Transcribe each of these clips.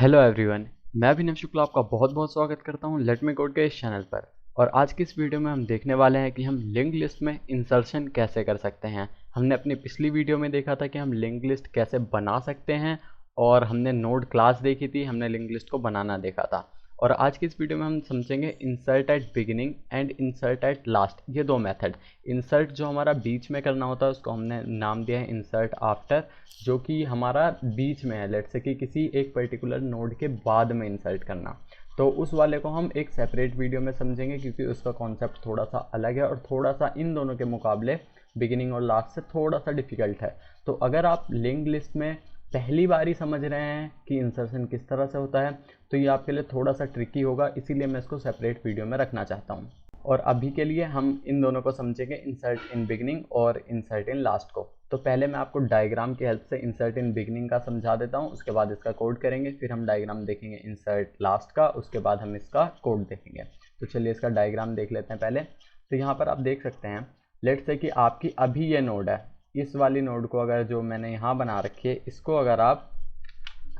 Hello everyone, मैं अभिनव शुक्ला आपका बहुत बहुत स्वागत करता हूं लेट मी कोड के इस चैनल पर। और आज की इस वीडियो में हम देखने वाले हैं कि हम लिंक लिस्ट में इंसर्शन कैसे कर सकते हैं। हमने अपनी पिछली वीडियो में देखा था कि हम लिंक लिस्ट कैसे बना सकते हैं और हमने नोड क्लास देखी थी, हमने लिंक लिस्ट को बनाना देखा था। और आज की इस वीडियो में हम समझेंगे insert at beginning and insert at last, ये दो मेथड। इंसर्ट जो हमारा बीच में करना होता है उसको हमने नाम दिया है इंसर्ट आफ्टर, जो कि हमारा बीच में है, लेट्स से कि किसी एक पर्टिकुलर नोड के बाद में इंसर्ट करना। तो उस वाले को हम एक सेपरेट वीडियो में समझेंगे क्योंकि उसका कॉन्सेप्ट थोड़ा सा अलग है और थोड़ा सा इन दोनों के मुकाबले बिगिनिंग और लास्ट से थोड़ा सा डिफिकल्ट है। तो अगर आप लिंक लिस्ट में पहली बार ही समझ रहे हैं कि इंसर्शन किस तरह से होता है तो ये आपके लिए थोड़ा सा ट्रिकी होगा, इसीलिए मैं इसको सेपरेट वीडियो में रखना चाहता हूँ। और अभी के लिए हम इन दोनों को समझेंगे, इंसर्ट इन बिगिनिंग और इंसर्ट इन लास्ट को। तो पहले मैं आपको डायग्राम की हेल्प से इंसर्ट इन बिगिनिंग का समझा देता हूँ, उसके बाद इसका कोड करेंगे, फिर हम डायग्राम देखेंगे इंसर्ट लास्ट का, उसके बाद हम इसका कोड देखेंगे। तो चलिए इसका डायग्राम देख लेते हैं पहले। तो यहाँ पर आप देख सकते हैं, लेट्स से कि आपकी अभी ये नोड है, इस वाली नोड को अगर जो मैंने यहाँ बना रखी है इसको अगर आप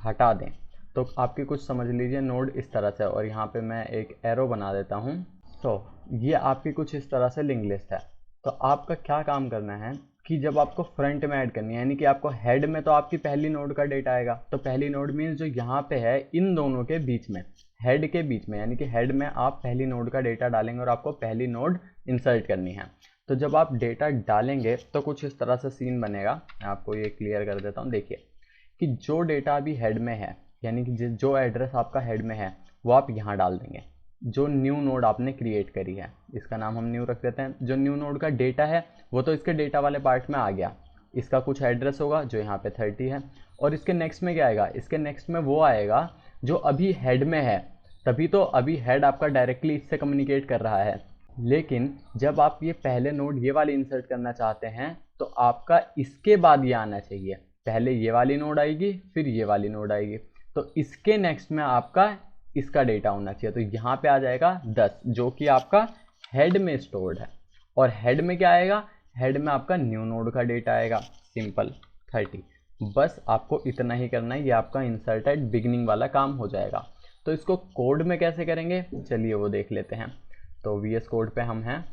हटा दें तो आपकी कुछ समझ लीजिए नोड इस तरह से, और यहाँ पे मैं एक एरो बना देता हूँ। तो ये आपकी कुछ इस तरह से लिंक लिस्ट है। तो आपका क्या काम करना है कि जब आपको फ्रंट में ऐड करनी है, यानी कि आपको हेड में तो आपकी पहली नोड का डेटा आएगा। तो पहली नोड मीन्स जो यहाँ पे है इन दोनों के बीच में, हेड के बीच में, यानी कि हेड में आप पहली नोड का डेटा डालेंगे और आपको पहली नोड इंसर्ट करनी है। तो जब आप डेटा डालेंगे तो कुछ इस तरह से सीन बनेगा। मैं आपको ये क्लियर कर देता हूँ। देखिए कि जो डेटा अभी हेड में है, यानी कि जो एड्रेस आपका हेड में है वो आप यहाँ डाल देंगे। जो न्यू नोड आपने क्रिएट करी है, इसका नाम हम न्यू रख देते हैं। जो न्यू नोड का डेटा है वो तो इसके डेटा वाले पार्ट में आ गया, इसका कुछ एड्रेस होगा जो यहाँ पे 30 है। और इसके नेक्स्ट में क्या आएगा, इसके नेक्स्ट में वो आएगा जो अभी हेड में है। तभी तो अभी हेड आपका डायरेक्टली इससे कम्युनिकेट कर रहा है। लेकिन जब आप ये पहले नोड ये वाली इंसर्ट करना चाहते हैं तो आपका इसके बाद ये आना चाहिए। पहले ये वाली नोड आएगी, फिर ये वाली नोड आएगी, तो इसके नेक्स्ट में आपका इसका डेटा होना चाहिए। तो यहाँ पे आ जाएगा 10 जो कि आपका हेड में स्टोर्ड है। और हेड में क्या आएगा, हेड में आपका न्यू नोड का डेटा आएगा, सिंपल 30। बस आपको इतना ही करना है, ये आपका इंसर्ट एट बिगिनिंग वाला काम हो जाएगा। तो इसको कोड में कैसे करेंगे चलिए वो देख लेते हैं। तो VS कोड पे हम हैं।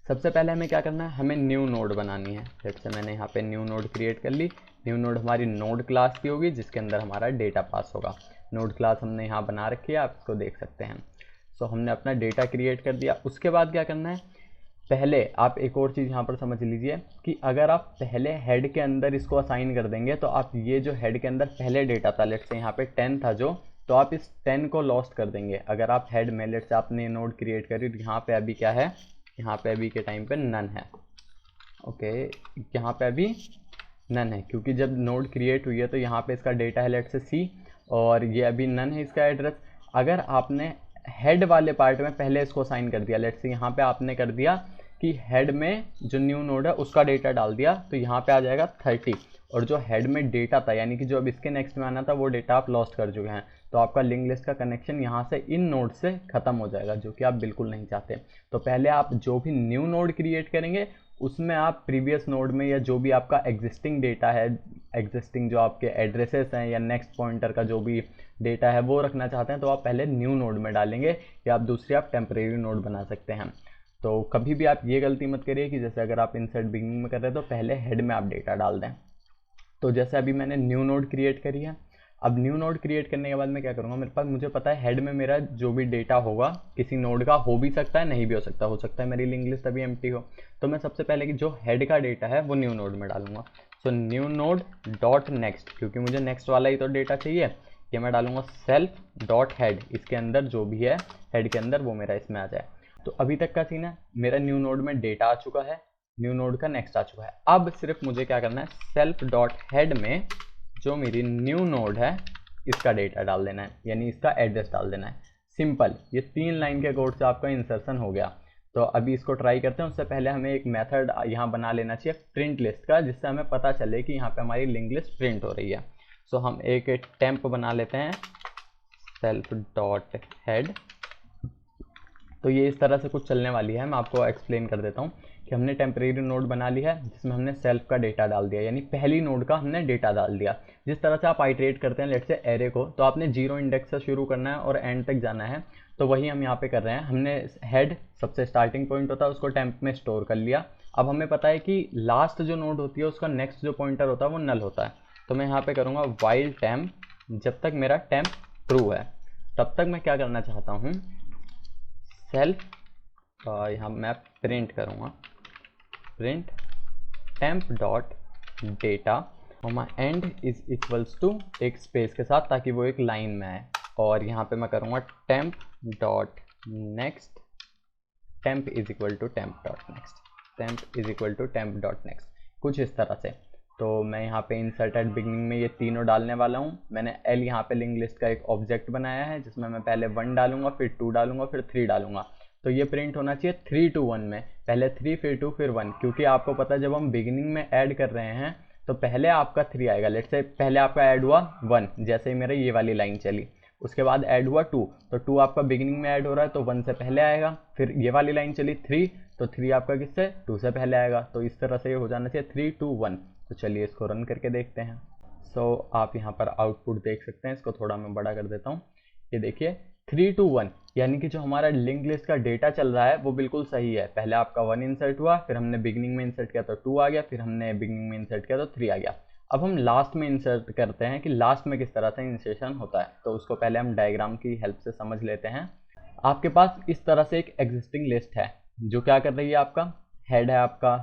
सबसे पहले हमें क्या करना है, हमें न्यू नोड बनानी है। जैसे मैंने यहाँ पे न्यू नोड क्रिएट कर ली। न्यू नोड हमारी नोड क्लास की होगी जिसके अंदर हमारा डेटा पास होगा। नोड क्लास हमने यहाँ बना रखी है, आप इसको देख सकते हैं। सो हमने अपना डेटा क्रिएट कर दिया। उसके बाद क्या करना है, पहले आप एक और चीज़ यहाँ पर समझ लीजिए कि अगर आप पहले हेड के अंदर इसको असाइन कर देंगे तो आप ये जो हेड के अंदर पहले डेटा था, लेट्स से यहाँ पे 10 था जो, तो आप इस 10 को लॉस्ट कर देंगे। अगर आप हेड में लेट्स से आपने नोड क्रिएट करी तो यहाँ पे अभी क्या है, यहाँ पे अभी के टाइम पे नन है। ओके, यहाँ पे अभी नन है क्योंकि जब नोड क्रिएट हुई है तो यहाँ पे इसका डेटा है लेट्स से सी, और ये अभी नन है इसका एड्रेस। अगर आपने हेड वाले पार्ट में पहले इसको साइन कर दिया, लेट्स से यहाँ पे आपने कर दिया कि हेड में जो न्यू नोड है उसका डेटा डाल दिया, तो यहाँ पे आ जाएगा 30। और जो हेड में डेटा था, यानी कि जो अब इसके नेक्स्ट में आना था, वो डेटा आप लॉस्ट कर चुके हैं। तो आपका लिंक लिस्ट का कनेक्शन यहाँ से इन नोड से ख़त्म हो जाएगा, जो कि आप बिल्कुल नहीं चाहते। तो पहले आप जो भी न्यू नोड क्रिएट करेंगे उसमें आप प्रीवियस नोड में या जो भी आपका एग्जिस्टिंग डेटा है, एग्जिस्टिंग जो आपके एड्रेसेस हैं या नेक्स्ट पॉइंटर का जो भी डेटा है वो रखना चाहते हैं तो आप पहले न्यू नोड में डालेंगे, या आप दूसरी आप टेम्परेरी नोड बना सकते हैं। तो कभी भी आप ये गलती मत करिए कि जैसे अगर आप इंसर्ट बिगिनिंग में कर रहे हैं तो पहले हेड में आप डेटा डाल दें। तो जैसे अभी मैंने न्यू नोड क्रिएट करी है, अब न्यू नोड क्रिएट करने के बाद मैं क्या करूँगा, मेरे पास मुझे पता है हेड में मेरा जो भी डेटा होगा किसी नोड का हो भी सकता है, नहीं भी हो सकता है मेरी लिंक लिस्ट अभी एम्प्टी हो। तो मैं सबसे पहले कि जो हेड का डेटा है वो न्यू नोड में डालूंगा। So new node dot next, क्योंकि मुझे नेक्स्ट वाला ही तो डेटा चाहिए, ये मैं डालूंगा सेल्फ डॉट हेड, इसके अंदर जो भी है हेड के अंदर वो मेरा इसमें आ जाए। तो अभी तक का सीन है, मेरा न्यू नोड में डेटा आ चुका है, न्यू नोड का नेक्स्ट आ चुका है। अब सिर्फ मुझे क्या करना है, सेल्फ डॉट हेड में जो मेरी न्यू नोड है इसका डेटा डाल देना है, यानी इसका एड्रेस डाल देना है। सिंपल, ये 3 लाइन के कोड से आपका इंसर्शन हो गया। तो अभी इसको ट्राई करते हैं। उससे पहले हमें एक मेथड यहाँ बना लेना चाहिए प्रिंट लिस्ट का, जिससे हमें पता चले कि यहाँ पे हमारी लिंक लिस्ट प्रिंट हो रही है। सो हम एक टेम्प बना लेते हैं, सेल्फ डॉट हेड। तो ये इस तरह से कुछ चलने वाली है, मैं आपको एक्सप्लेन कर देता हूँ कि हमने टेम्परेरी नोड बना ली है जिसमें हमने सेल्फ का डेटा डाल दिया, यानी पहली नोड का हमने डेटा डाल दिया। जिस तरह से आप आइटरेट करते हैं लेट्स से एरे को, तो आपने 0 इंडेक्स से शुरू करना है और एंड तक जाना है, तो वही हम यहाँ पे कर रहे हैं। हमने हेड सबसे स्टार्टिंग पॉइंट होता है उसको टेम्प में स्टोर कर लिया। अब हमें पता है कि लास्ट जो नोड होती है उसका नेक्स्ट जो पॉइंटर होता है वो नल होता है, तो मैं यहाँ पे करूँगा वाइल टेम्प, जब तक मेरा टेम्प ट्रू है तब तक मैं क्या करना चाहता हूँ, सेल्फ यहाँ मैं प्रिंट करूँगा, print temp dot data end is equals to एक स्पेस के साथ ताकि वो एक लाइन में आए, और यहाँ पे मैं करूँगा temp dot next, temp is equal to temp dot next, temp is equal to temp dot next, कुछ इस तरह से। तो मैं यहाँ पे इंसर्ट एट बिगनिंग में ये तीनों डालने वाला हूँ। मैंने एल यहाँ पे लिंक लिस्ट का एक ऑब्जेक्ट बनाया है जिसमें मैं पहले 1 डालूंगा, फिर 2 डालूंगा, फिर 3 डालूंगा। तो ये प्रिंट होना चाहिए 3 to 1 में, पहले 3 फिर 2 फिर 1, क्योंकि आपको पता है जब हम बिगिनिंग में ऐड कर रहे हैं तो पहले आपका 3 आएगा। लेट्स से पहले आपका ऐड हुआ 1, जैसे ही मेरा ये वाली लाइन चली, उसके बाद ऐड हुआ 2, तो 2 आपका बिगिनिंग में ऐड हो रहा है तो 1 से पहले आएगा। फिर ये वाली लाइन चली 3, तो 3 आपका किससे 2 से पहले आएगा। तो इस तरह से ये हो जाना चाहिए 3 to 1। तो चलिए इसको रन करके देखते हैं। सो आप यहाँ पर आउटपुट देख सकते हैं, इसको थोड़ा मैं बड़ा कर देता हूँ। ये देखिए 3 to 1, यानी कि जो हमारा लिंक लिस्ट का डेटा चल रहा है वो बिल्कुल सही है। पहले आपका 1 इंसर्ट हुआ, फिर हमने बिगिनिंग में इंसर्ट किया तो 2 आ गया, फिर हमने बिगिनिंग में इंसर्ट किया तो 3 आ गया। अब हम लास्ट में इंसर्ट करते हैं कि लास्ट में किस तरह से इंसर्शन होता है, तो उसको पहले हम डायग्राम की हेल्प से समझ लेते हैं। आपके पास इस तरह से एक एग्जिस्टिंग लिस्ट है जो क्या कर रही है, आपका हेड है, आपका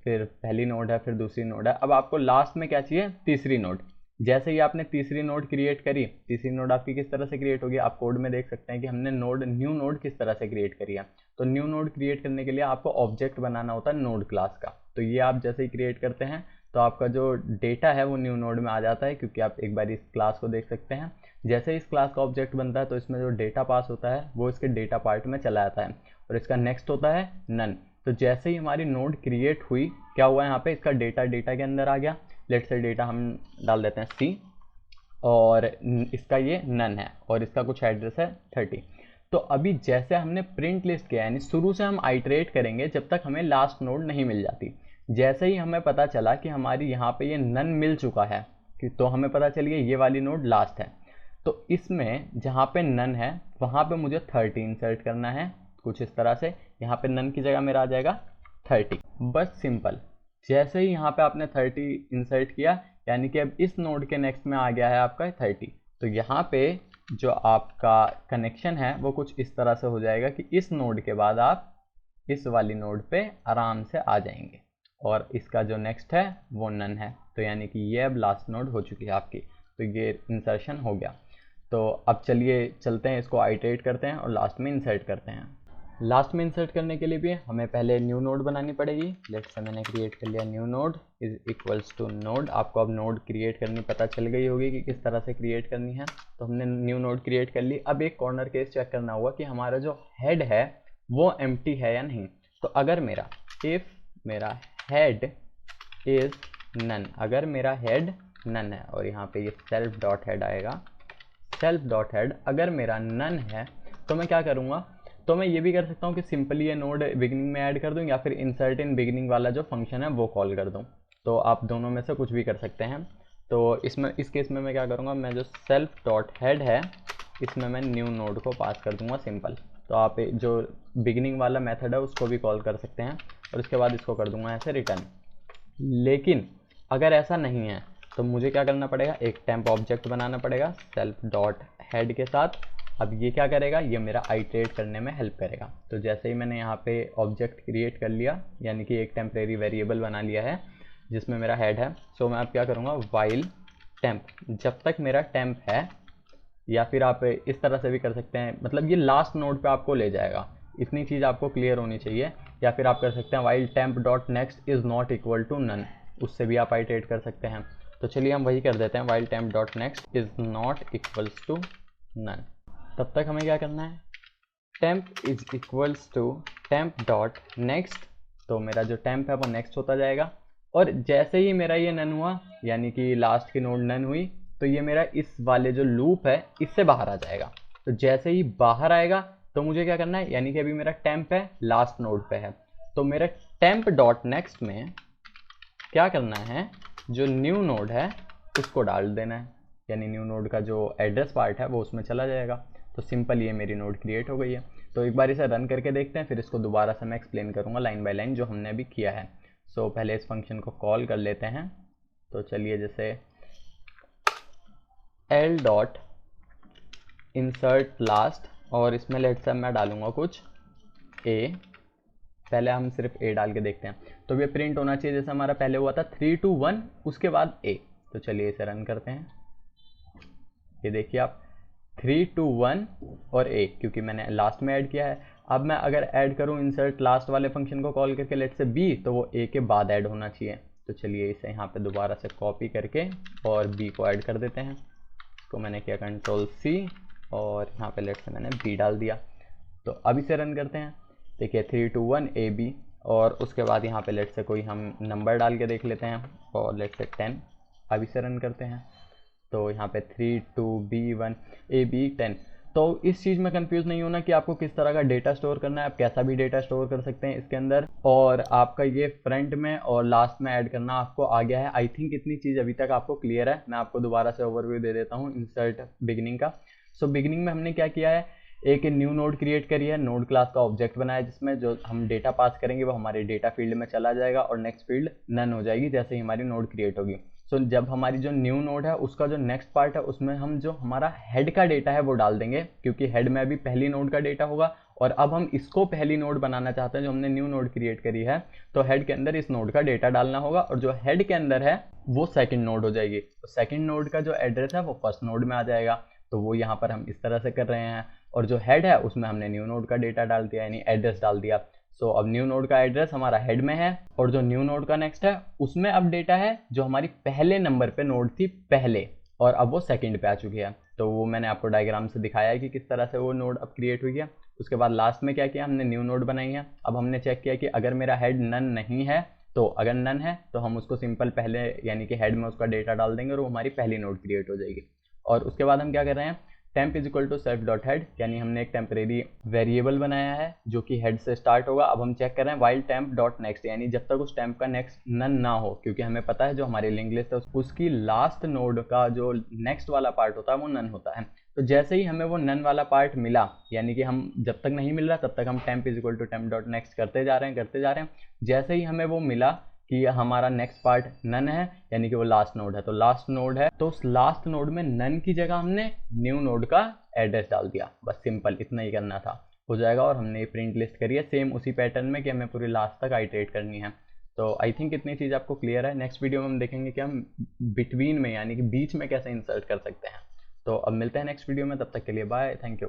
फिर पहली नोड है, फिर दूसरी नोड है। अब आपको लास्ट में क्या चाहिए, तीसरी नोड। जैसे ही आपने तीसरी नोड क्रिएट करी, तीसरी नोड आपकी किस तरह से क्रिएट होगी, आप कोड में देख सकते हैं कि हमने न्यू नोड किस तरह से क्रिएट करी है। तो न्यू नोड क्रिएट करने के लिए आपको ऑब्जेक्ट बनाना होता है नोड क्लास का। तो ये आप जैसे ही क्रिएट करते हैं तो आपका जो डेटा है वो न्यू नोड में आ जाता है, क्योंकि आप एक बार इस क्लास को देख सकते हैं। जैसे ही इस क्लास का ऑब्जेक्ट बनता है तो इसमें जो डेटा पास होता है वो इसके डेटा पार्ट में चला जाता है, और इसका नेक्स्ट होता है नन। तो जैसे ही हमारी नोड क्रिएट हुई, क्या हुआ यहाँ पे, इसका डेटा के अंदर आ गया। लेट्स से डेटा हम डाल देते हैं C, और इसका ये नन है और इसका कुछ एड्रेस है 30। तो अभी जैसे हमने प्रिंट लिस्ट किया, यानी शुरू से हम आइटरेट करेंगे जब तक हमें लास्ट नोड नहीं मिल जाती। जैसे ही हमें पता चला कि हमारी यहाँ पे ये नन मिल चुका है, कि तो हमें पता चल गया ये वाली नोड लास्ट है, तो इसमें जहाँ पे नन है वहाँ पे मुझे 30 इंसर्ट करना है कुछ इस तरह से। यहाँ पे नन की जगह मेरा आ जाएगा 30, बस सिंपल। जैसे ही यहाँ पे आपने 30 इंसर्ट किया, यानी कि अब इस नोड के नेक्स्ट में आ गया है आपका 30। तो यहाँ पे जो आपका कनेक्शन है वो कुछ इस तरह से हो जाएगा कि इस नोड के बाद आप इस वाली नोड पे आराम से आ जाएंगे, और इसका जो नेक्स्ट है वो नन है। तो यानी कि ये अब लास्ट नोड हो चुकी है आपकी, तो ये इंसर्शन हो गया। तो अब चलिए चलते हैं, इसको आइटरेट करते हैं और लास्ट में इंसर्ट करते हैं। लास्ट में इंसर्ट करने के लिए भी हमें पहले न्यू नोड बनानी पड़ेगी। लेट्स से मैंने क्रिएट कर लिया new node is equals to node. आपको अब नोड क्रिएट करनी पता चल गई होगी कि किस तरह से क्रिएट करनी है। तो हमने न्यू नोड क्रिएट कर ली। अब एक कॉर्नर केस चेक करना होगा कि हमारा जो हेड है वो एम्प्टी है या नहीं। तो अगर मेरा इफ मेरा हेड इज नन, अगर मेरा हेड नन है, और यहाँ पे ये सेल्फ डॉट हेड आएगा, सेल्फ डॉट हेड अगर मेरा नन है तो मैं क्या करूँगा, तो मैं ये भी कर सकता हूँ कि सिंपली ये नोड बिगिनिंग में ऐड कर दूँ, या फिर इंसर्ट इन बिगिनिंग वाला जो फंक्शन है वो कॉल कर दूँ। तो आप दोनों में से कुछ भी कर सकते हैं। तो इस केस में मैं क्या करूँगा, मैं जो सेल्फ डॉट हेड है इसमें मैं न्यू नोड को पास कर दूँगा सिंपल। तो आप जो बिगिनिंग वाला मेथड है उसको भी कॉल कर सकते हैं, और उसके बाद इसको कर दूँगा ऐसे रिटर्न। लेकिन अगर ऐसा नहीं है तो मुझे क्या करना पड़ेगा, एक टेम्प ऑब्जेक्ट बनाना पड़ेगा सेल्फ डॉट हेड के साथ। अब ये क्या करेगा, ये मेरा आइटरेट करने में हेल्प करेगा। तो जैसे ही मैंने यहाँ पे ऑब्जेक्ट क्रिएट कर लिया, यानी कि एक टेम्परेरी वेरिएबल बना लिया है जिसमें मेरा हेड है, सो मैं अब क्या करूँगा, वाइल टेम्प, जब तक मेरा टेम्प है, या फिर आप इस तरह से भी कर सकते हैं, मतलब ये लास्ट नोड पे आपको ले जाएगा। इतनी चीज़ आपको क्लियर होनी चाहिए। या फिर आप कर सकते हैं while temp dot next is not equal to none, उससे भी आप आइटरेट कर सकते हैं। तो चलिए हम वही कर देते हैं, while temp dot next is not equals to none. तब तक हमें क्या करना है, temp is equals to temp dot next. तो मेरा जो टेम्प है वो नेक्स्ट होता जाएगा, और जैसे ही मेरा ये नन हुआ, यानी कि लास्ट की नोड नन हुई, तो ये मेरा इस वाले जो लूप है इससे बाहर आ जाएगा। तो जैसे ही बाहर आएगा तो मुझे क्या करना है, यानी कि अभी मेरा टेम्प है लास्ट नोड पे है, तो मेरे temp डॉट नेक्स्ट में क्या करना है, जो न्यू नोड है उसको डाल देना है, यानी न्यू नोड का जो एड्रेस पार्ट है वो उसमें चला जाएगा। तो सिंपल ये मेरी नोड क्रिएट हो गई है। तो एक बार इसे रन करके देखते हैं, फिर इसको दोबारा से मैं एक्सप्लेन करूँगा लाइन बाय लाइन जो हमने अभी किया है। सो पहले इस फंक्शन को कॉल कर लेते हैं। तो चलिए, जैसे एल डॉट इंसर्ट लास्ट, और इसमें लेट से मैं डालूंगा कुछ ए, पहले हम सिर्फ ए डाल के देखते हैं। तो ये प्रिंट होना चाहिए जैसे हमारा पहले हुआ था 3 2 1 उसके बाद ए। तो चलिए इसे रन करते हैं। ये देखिए आप 3 2 1 और ए, क्योंकि मैंने लास्ट में ऐड किया है। अब मैं अगर ऐड करूं इंसर्ट लास्ट वाले फंक्शन को कॉल करके लेट से बी, तो वो ए के बाद ऐड होना चाहिए। तो चलिए इसे यहाँ पे दोबारा से कॉपी करके और बी को ऐड कर देते हैं। इसको मैंने किया कंट्रोल सी और यहाँ पे लेट से मैंने बी डाल दिया। तो अब इसे रन करते हैं। देखिए 3 2 1 ए बी, और उसके बाद यहाँ पे लेट से कोई हम नंबर डाल के देख लेते हैं, और लेट से 10। अब इसे रन करते हैं। तो यहाँ पे 3 2 B 1 A B 10। तो इस चीज़ में कंफ्यूज नहीं होना कि आपको किस तरह का डेटा स्टोर करना है, आप कैसा भी डेटा स्टोर कर सकते हैं इसके अंदर। और आपका ये फ्रंट में और लास्ट में ऐड करना आपको आ गया है। आई थिंक इतनी चीज़ अभी तक आपको क्लियर है। मैं आपको दोबारा से ओवरव्यू दे देता हूँ इंसर्ट बिगिनिंग का। सो बिगिनिंग में हमने क्या किया है, एक न्यू नोड क्रिएट करी है, नोड क्लास का ऑब्जेक्ट बनाया जिसमें जो हम डेटा पास करेंगे वो हमारे डेटा फील्ड में चला जाएगा और नेक्स्ट फील्ड नन हो जाएगी जैसे ही हमारी नोड क्रिएट होगी। सो जब हमारी जो न्यू नोड है उसका जो नेक्स्ट पार्ट है उसमें हम जो हमारा हेड का डेटा है वो डाल देंगे, क्योंकि हेड में अभी पहली नोड का डेटा होगा और अब हम इसको पहली नोड बनाना चाहते हैं जो हमने न्यू नोड क्रिएट करी है। तो हेड के अंदर इस नोड का डेटा डालना होगा और जो हेड के अंदर है वो सेकंड नोड हो जाएगी। तो सेकंड नोड का जो एड्रेस है वो फर्स्ट नोड में आ जाएगा। तो वो यहाँ पर हम इस तरह से कर रहे हैं, और जो हेड है उसमें हमने न्यू नोड का डेटा डाल दिया, यानी एड्रेस डाल दिया। सो अब न्यू नोड का एड्रेस हमारा हेड में है और जो न्यू नोड का नेक्स्ट है उसमें अब डेटा है जो हमारी पहले नंबर पे नोड थी पहले, और अब वो सेकंड पे आ चुकी है। तो वो मैंने आपको डायग्राम से दिखाया है कि किस तरह से वो नोड अब क्रिएट हुई है। उसके बाद लास्ट में क्या किया, हमने न्यू नोड बनाई है। अब हमने चेक किया कि अगर मेरा हेड नन नहीं है, तो अगर नन है तो हम उसको सिंपल पहले यानी कि हेड में उसका डेटा डाल देंगे और वो हमारी पहली नोड क्रिएट हो जाएगी। और उसके बाद हम क्या कर रहे हैं, temp is equal to self dot head, यानी हमने एक टेम्परेरी वेरिएबल बनाया है जो कि हेड से स्टार्ट होगा। अब हम चेक कर रहे हैं वाइल temp डॉट नेक्स्ट, यानी जब तक उस temp का नेक्स्ट नन ना हो, क्योंकि हमें पता है जो हमारी लिंक लिस्ट है उसकी लास्ट नोड का जो नेक्स्ट वाला पार्ट होता है वो नन होता है। तो जैसे ही हमें वो नन वाला पार्ट मिला, यानी कि हम जब तक नहीं मिल रहा तब तक हम temp is equal to temp dot next करते जा रहे हैं। जैसे ही हमें वो मिला कि हमारा नेक्स्ट पार्ट नन है, यानी कि वो लास्ट नोड है, तो लास्ट नोड है तो उस लास्ट नोड में नन की जगह हमने न्यू नोड का एड्रेस डाल दिया। बस सिंपल इतना ही करना था, हो जाएगा। और हमने ये प्रिंट लिस्ट करी है सेम उसी पैटर्न में कि हमें पूरी लास्ट तक आइटरेट करनी है। तो आई थिंक इतनी चीज़ आपको क्लियर है। नेक्स्ट वीडियो में हम देखेंगे कि हम बिटवीन में यानी कि बीच में कैसे इंसर्ट कर सकते हैं। तो अब मिलते हैं नेक्स्ट वीडियो में, तब तक के लिए बाय, थैंक यू।